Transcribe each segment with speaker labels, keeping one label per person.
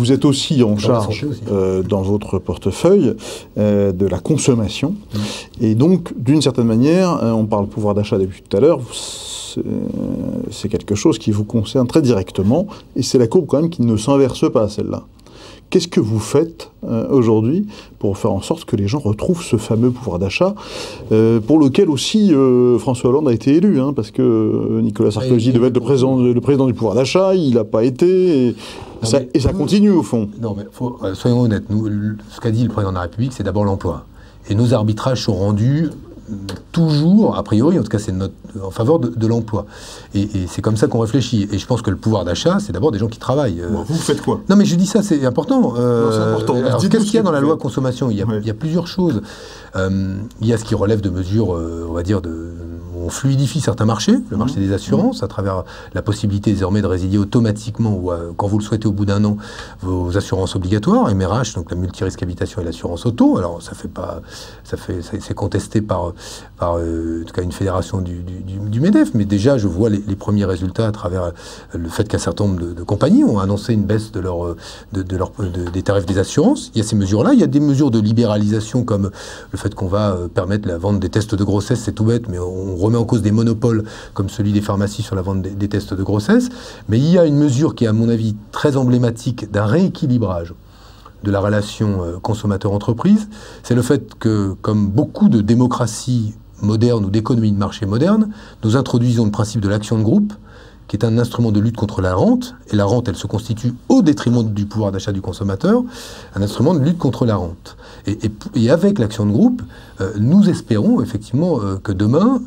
Speaker 1: vous êtes aussi en charge dans votre portefeuille de la consommation. Et donc, d'une certaine manière, on parle pouvoir d'achat depuis tout à l'heure, c'est quelque chose qui vous concerne très directement, et c'est la courbe quand même qui ne s'inverse pas, celle-là. Qu'est-ce que vous faites aujourd'hui pour faire en sorte que les gens retrouvent ce fameux pouvoir d'achat pour lequel aussi François Hollande a été élu, hein, parce que Nicolas Sarkozy devait être le président du pouvoir d'achat, il n'a pas été, et ça continue au fond.
Speaker 2: Non, mais soyons honnêtes, ce qu'a dit le président de la République, c'est d'abord l'emploi. Et nos arbitrages sont rendus toujours, a priori, en tout cas c'est en faveur de l'emploi. Et c'est comme ça qu'on réfléchit. Et je pense que le pouvoir d'achat, c'est d'abord des gens qui travaillent.
Speaker 1: Vous faites quoi?
Speaker 2: Non mais je dis ça, c'est important.
Speaker 1: C'est important.
Speaker 2: Qu'est-ce qu'il y a dans la loi consommation? Il y a plusieurs choses. Il y a ce qui relève de mesures, on va dire, on fluidifie certains marchés, le marché des assurances, à travers la possibilité désormais de résilier automatiquement, ou quand vous le souhaitez au bout d'un an, vos assurances obligatoires, MRH, donc la multirisque habitation et l'assurance auto. Alors c'est contesté par en tout cas une fédération du MEDEF, mais déjà je vois les premiers résultats à travers le fait qu'un certain nombre de compagnies ont annoncé une baisse des tarifs des assurances. Il y a ces mesures-là, il y a des mesures de libéralisation comme le fait qu'on va permettre la vente des tests de grossesse, c'est tout bête, mais on remet en cause des monopoles comme celui des pharmacies sur la vente des tests de grossesse. Mais il y a une mesure qui est à mon avis très emblématique d'un rééquilibrage de la relation consommateur-entreprise, c'est le fait que, comme beaucoup de démocraties modernes ou d'économies de marché modernes, nous introduisons le principe de l'action de groupe, qui est un instrument de lutte contre la rente, et la rente, elle se constitue au détriment du pouvoir d'achat du consommateur, un instrument de lutte contre la rente. Et avec l'action de groupe, nous espérons effectivement que demain,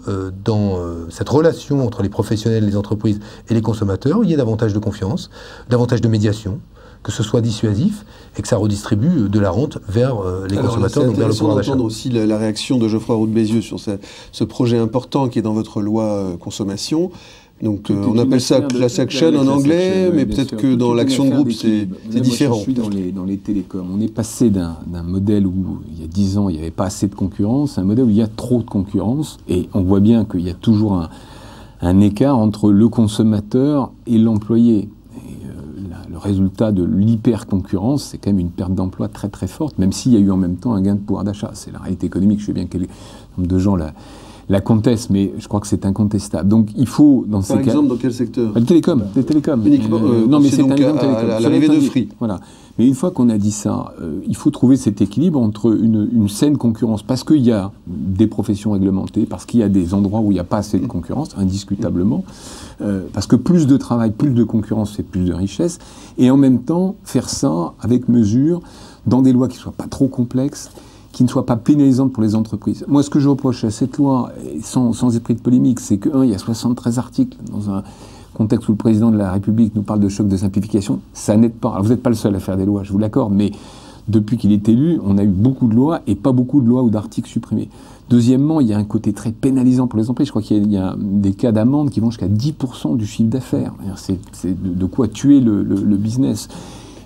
Speaker 2: dans cette relation entre les professionnels, les entreprises et les consommateurs, il y ait davantage de confiance, davantage de médiation, que ce soit dissuasif et que ça redistribue de la rente vers les consommateurs, donc vers le pouvoir d'achat.
Speaker 3: C'est intéressant d'entendre aussi la réaction de Geoffroy Roux de Bézieux sur ce projet important qui est dans votre loi consommation. Donc on appelle ça class action en anglais, mais peut-être que dans l'action de groupe c'est différent.
Speaker 4: Je suis dans les télécoms. On est passé d'un modèle où il y a 10 ans il n'y avait pas assez de concurrence à un modèle où il y a trop de concurrence, et on voit bien qu'il y a toujours un écart entre le consommateur et l'employé. Le résultat de l'hyper-concurrence, c'est quand même une perte d'emploi très très forte, même s'il y a eu en même temps un gain de pouvoir d'achat. C'est la réalité économique, je sais bien que nombre de gens la contestent, mais je crois que c'est incontestable. Donc il faut, dans ces cas...
Speaker 3: Par exemple, dans quel secteur?
Speaker 4: Les télécoms.
Speaker 3: Uniquement,
Speaker 4: non, mais c'est
Speaker 3: donc
Speaker 4: un télécom.
Speaker 3: À l'arrivée de Free.
Speaker 4: Voilà. Mais une fois qu'on a dit ça, il faut trouver cet équilibre entre une saine concurrence, parce qu'il y a des professions réglementées, parce qu'il y a des endroits où il n'y a pas assez de concurrence, indiscutablement, parce que plus de travail, plus de concurrence, c'est plus de richesse, et en même temps, faire ça avec mesure, dans des lois qui ne soient pas trop complexes, qui ne soient pas pénalisantes pour les entreprises. Moi, ce que je reproche à cette loi, sans esprit de polémique, c'est que, il y a 73 articles dans un contexte où le président de la République nous parle de choc de simplification, ça n'aide pas. Alors, vous n'êtes pas le seul à faire des lois, je vous l'accorde, mais depuis qu'il est élu, on a eu beaucoup de lois et pas beaucoup de lois ou d'articles supprimés. Deuxièmement, il y a un côté très pénalisant pour les entreprises. Je crois qu'il y a des cas d'amende qui vont jusqu'à 10% du chiffre d'affaires. C'est de quoi tuer le business.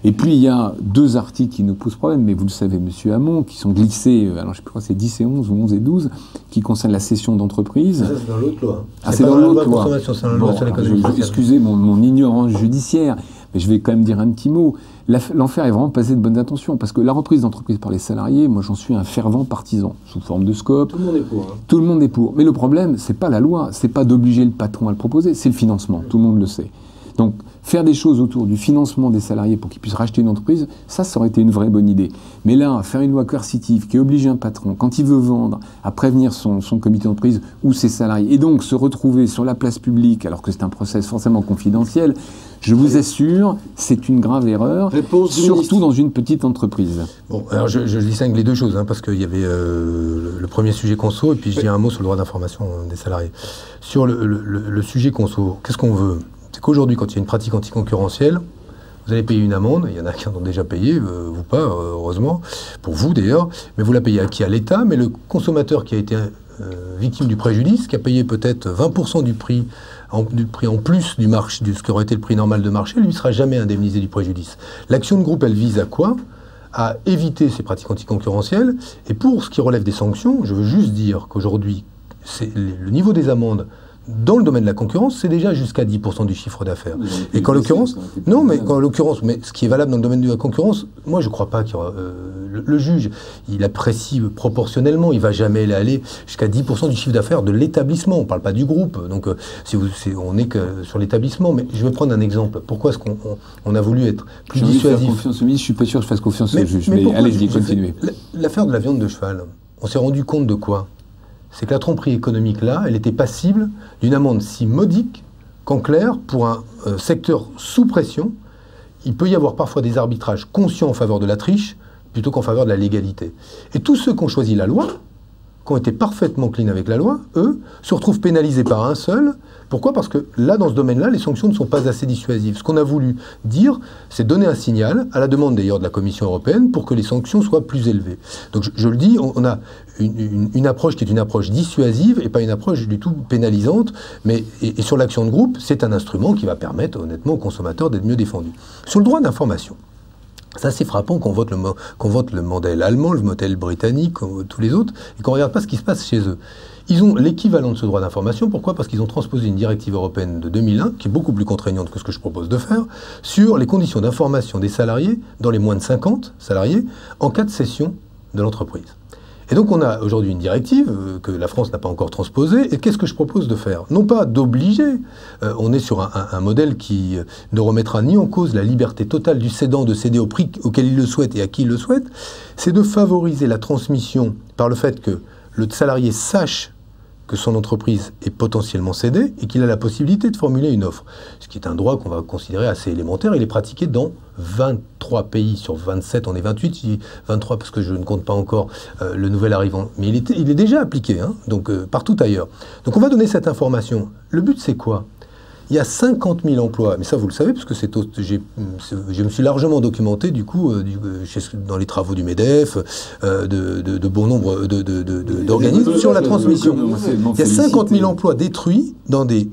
Speaker 4: Et puis, il y a 2 articles qui nous posent problème, mais vous le savez, Monsieur Hamon, qui sont glissés, alors je ne sais plus quoi, c'est 10 et 11 ou 11 et 12, qui concernent la cession d'entreprise.
Speaker 2: Ça, c'est dans l'autre loi.
Speaker 4: Ah, c'est dans l'autre loi.
Speaker 2: C'est dans la loi sur l'économie sociale.
Speaker 4: Excusez mon ignorance judiciaire, mais je vais quand même dire un petit mot. L'enfer est vraiment passé de bonnes intentions, parce que la reprise d'entreprise par les salariés, moi j'en suis un fervent partisan, sous forme de scope.
Speaker 2: Tout le monde est pour. Hein.
Speaker 4: Tout le monde est pour. Mais le problème, c'est pas la loi, c'est pas d'obliger le patron à le proposer, c'est le financement, tout le monde le sait. Donc, faire des choses autour du financement des salariés pour qu'ils puissent racheter une entreprise, ça aurait été une vraie bonne idée. Mais là, faire une loi coercitive qui oblige un patron, quand il veut vendre, à prévenir son comité d'entreprise ou ses salariés, et donc se retrouver sur la place publique, alors que c'est un process forcément confidentiel, je vous assure, c'est une grave erreur, surtout dans une petite entreprise.
Speaker 2: Bon, alors je distingue les deux choses, hein, parce qu'il y avait le premier sujet conso, et puis je dis un mot sur le droit d'information des salariés. Sur le sujet conso, qu'est-ce qu'on veut ? C'est qu'aujourd'hui, quand il y a une pratique anticoncurrentielle, vous allez payer une amende, il y en a qui en ont déjà payé, vous pas, heureusement, pour vous d'ailleurs, mais vous la payez à qui? À l'État, mais le consommateur qui a été victime du préjudice, qui a payé peut-être 20% du prix en plus du marché, de ce qui aurait été le prix normal de marché, lui ne sera jamais indemnisé du préjudice. L'action de groupe, elle vise à quoi? À éviter ces pratiques anticoncurrentielles, et pour ce qui relève des sanctions, je veux juste dire qu'aujourd'hui, le niveau des amendes dans le domaine de la concurrence, c'est déjà jusqu'à 10% du chiffre d'affaires. Et qu'en l'occurrence, non, mais qu'en l'occurrence, mais ce qui est valable dans le domaine de la concurrence, moi je ne crois pas qu'il y aura... le juge, il apprécie proportionnellement, il ne va jamais aller jusqu'à 10% du chiffre d'affaires de l'établissement. On ne parle pas du groupe, donc on n'est que sur l'établissement. Mais je vais prendre un exemple. Pourquoi est-ce qu'on a voulu être plus dissuasif?
Speaker 4: Faire confiance au ministre, je ne suis pas sûr que je fasse confiance au juge. Mais allez-y, continuez.
Speaker 2: L'affaire de la viande de cheval, on s'est rendu compte de quoi? C'est que la tromperie économique, là, elle était passible d'une amende si modique qu'en clair, pour un secteur sous pression, il peut y avoir parfois des arbitrages conscients en faveur de la triche plutôt qu'en faveur de la légalité. Et tous ceux qui ont choisi la loi, qui ont été parfaitement clean avec la loi, eux, se retrouvent pénalisés par un seul. Pourquoi? Parce que là, dans ce domaine-là, les sanctions ne sont pas assez dissuasives. Ce qu'on a voulu dire, c'est donner un signal, à la demande d'ailleurs de la Commission européenne, pour que les sanctions soient plus élevées. Donc je le dis, on a une approche qui est une approche dissuasive et pas une approche du tout pénalisante. Et sur l'action de groupe, c'est un instrument qui va permettre honnêtement aux consommateurs d'être mieux défendus. Sur le droit d'information, c'est assez frappant qu'on vote le modèle allemand, le modèle britannique, tous les autres, et qu'on ne regarde pas ce qui se passe chez eux. Ils ont l'équivalent de ce droit d'information. Pourquoi? Parce qu'ils ont transposé une directive européenne de 2001, qui est beaucoup plus contraignante que ce que je propose de faire, sur les conditions d'information des salariés, dans les moins de 50 salariés, en cas de cession de l'entreprise. Et donc on a aujourd'hui une directive que la France n'a pas encore transposée. Et qu'est-ce que je propose de faire? Non pas d'obliger, on est sur un modèle qui ne remettra ni en cause la liberté totale du cédant de céder au prix auquel il le souhaite et à qui il le souhaite, c'est de favoriser la transmission par le fait que le salarié sache que son entreprise est potentiellement cédée et qu'il a la possibilité de formuler une offre. Ce qui est un droit qu'on va considérer assez élémentaire. Il est pratiqué dans 23 pays sur 27, on est 28, je dis 23 parce que je ne compte pas encore le nouvel arrivant. Mais il est déjà appliqué, hein, donc partout ailleurs. Donc on va donner cette information. Le but c'est quoi? Il y a 50 000 emplois, mais ça vous le savez, parce que je me suis largement documenté du coup dans les travaux du MEDEF, de bon nombre d'organismes sur la transmission. Il y a 50 000 emplois détruits dans des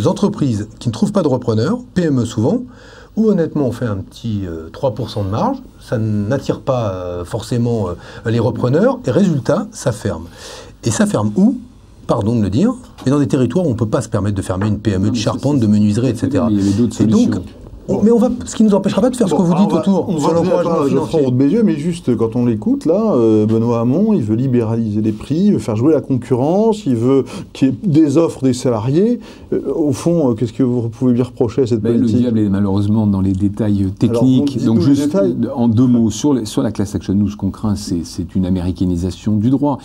Speaker 2: entreprises qui ne trouvent pas de repreneurs, PME souvent, où honnêtement on fait un petit 3% de marge, ça n'attire pas forcément les repreneurs, et résultat, ça ferme. Et ça ferme où? Pardon de le dire, mais dans des territoires où on ne peut pas se permettre de fermer une PME de charpente, de menuiserie, etc.
Speaker 4: Il y avait d'autres solutions.
Speaker 2: Mais ce qui ne nous empêchera pas de faire ce que vous dites autour.
Speaker 1: On va pas Geoffroy Roux de Bézieux, mais juste quand on l'écoute, là, Benoît Hamon, il veut libéraliser les prix, il veut faire jouer la concurrence, il veut qu'il y ait des offres des salariés. Au fond, qu'est-ce que vous pouvez lui reprocher à cette politique?
Speaker 4: Le diable est malheureusement dans les détails techniques.
Speaker 1: Alors, donc juste
Speaker 4: en deux mots, sur la class action, nous, ce qu'on craint, c'est une américanisation du droit.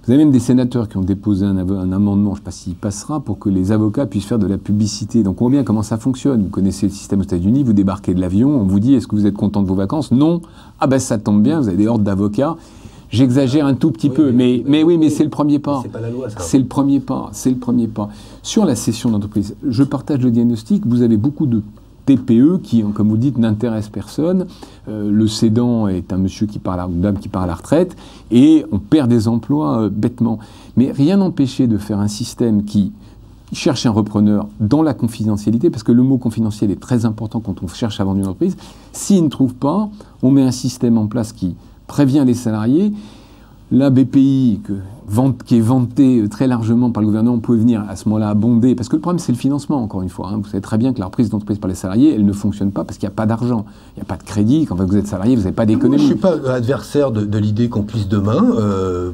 Speaker 4: Vous avez même des sénateurs qui ont déposé un amendement, je ne sais pas s'il passera, pour que les avocats puissent faire de la publicité. Donc on voit bien comment ça fonctionne. Vous connaissez le système aux États-Unis, vous débarquez de l'avion, on vous dit « Est-ce que vous êtes content de vos vacances ?» Non. Ah ben ça tombe bien, vous avez des hordes d'avocats. J'exagère un tout petit peu, mais c'est le premier pas.
Speaker 2: C'est pas la loi, ça.
Speaker 4: C'est le premier pas, c'est le premier pas. Sur la cession d'entreprise, je partage le diagnostic, vous avez beaucoup de TPE qui, comme vous dites, n'intéressent personne. Le cédant est un monsieur qui part une dame qui part à la retraite et on perd des emplois bêtement. Mais rien n'empêchait de faire un système qui cherche un repreneur dans la confidentialité, parce que le mot confidentiel est très important quand on cherche à vendre une entreprise. S'il ne trouve pas, on met un système en place qui prévient les salariés. La BPI, qui est vantée très largement par le gouvernement, pouvait venir à ce moment-là abonder, parce que le problème c'est le financement, encore une fois. Hein. Vous savez très bien que la reprise d'entreprise par les salariés, elle ne fonctionne pas parce qu'il n'y a pas d'argent, il n'y a pas de crédit. Quand vous êtes salarié, vous n'avez pas d'économie.
Speaker 2: Je ne suis pas adversaire de l'idée qu'on puisse demain,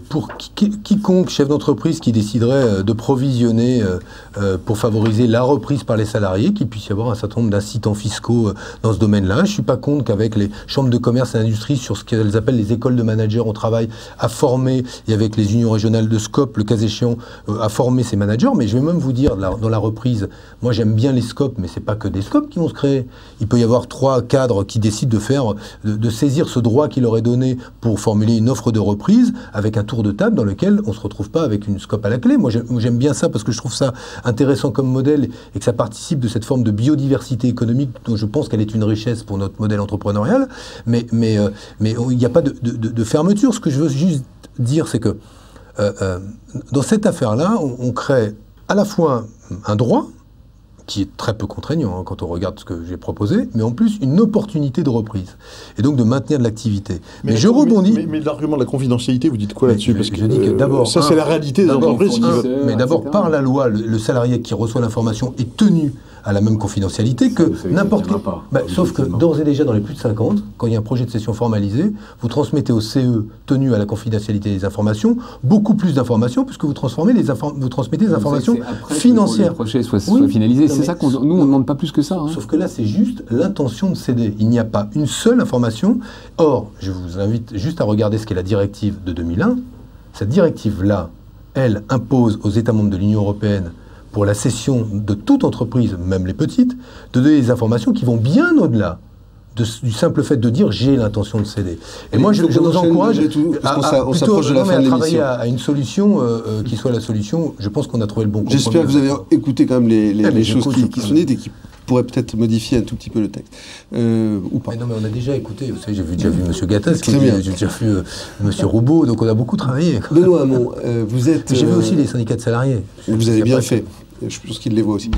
Speaker 2: pour quiconque chef d'entreprise qui déciderait de provisionner pour favoriser la reprise par les salariés, qu'il puisse y avoir un certain nombre d'incitants fiscaux dans ce domaine-là. Je ne suis pas contre qu'avec les chambres de commerce et d'industrie, sur ce qu'elles appellent les écoles de managers, on travaille à former, et avec les unions régionales de SCOP, le cas échéant, à former ces managers. Mais je vais même vous dire, dans la reprise, moi j'aime bien les SCOP, mais c'est pas que des SCOP qui vont se créer. Il peut y avoir 3 cadres qui décident de saisir ce droit qui leur est donné pour formuler une offre de reprise, avec un tour de table dans lequel on se retrouve pas avec une SCOP à la clé. Moi j'aime bien ça parce que je trouve ça intéressant comme modèle et que ça participe de cette forme de biodiversité économique dont je pense qu'elle est une richesse pour notre modèle entrepreneurial. Mais il n'y a pas de fermeture. Ce que je veux juste dire, c'est que dans cette affaire-là, on crée à la fois un droit qui est très peu contraignant quand on regarde ce que j'ai proposé, mais en plus une opportunité de reprise, et donc de maintenir de l'activité. Mais je rebondis...
Speaker 1: Mais l'argument de la confidentialité, vous dites quoi là-dessus? Parce que
Speaker 2: je dis que d'abord...
Speaker 1: Ça, c'est la réalité des entreprises.
Speaker 2: Mais d'abord, par la loi, le salarié qui reçoit l'information est tenu à la même confidentialité que n'importe quel... sauf que d'ores et déjà, dans les plus de 50, quand il y a un projet de cession formalisé, vous transmettez au CE tenu à la confidentialité des informations beaucoup plus d'informations, puisque vous transmettez des informations financières.
Speaker 4: Le projet soit finalisé, c'est ça qu'on... Nous, on ne demande pas plus que ça.
Speaker 2: Sauf que là, c'est juste l'intention de céder. Il n'y a pas une seule information. Or, je vous invite juste à regarder ce qu'est la directive de 2001. Cette directive-là, elle impose aux États membres de l'Union européenne, pour la cession de toute entreprise, même les petites, de donner des informations qui vont bien au-delà du simple fait de dire j'ai l'intention de céder. Et moi, je vous encourage à travailler à une solution qui soit la solution. Je pense qu'on a trouvé le bon compromis.
Speaker 3: J'espère que vous avez écouté quand même les choses qui sont dites et qui pourraient peut-être modifier un tout petit peu le texte. Ou pas.
Speaker 2: Mais non, mais on a déjà écouté. Vous savez, j'ai déjà vu M. Gattaz, j'ai déjà vu M. Roubaud, donc on a beaucoup travaillé.
Speaker 3: Benoît Hamon, vous êtes...
Speaker 2: J'ai vu aussi les syndicats de salariés.
Speaker 3: Vous avez bien fait. Je pense qu'il les voit aussi.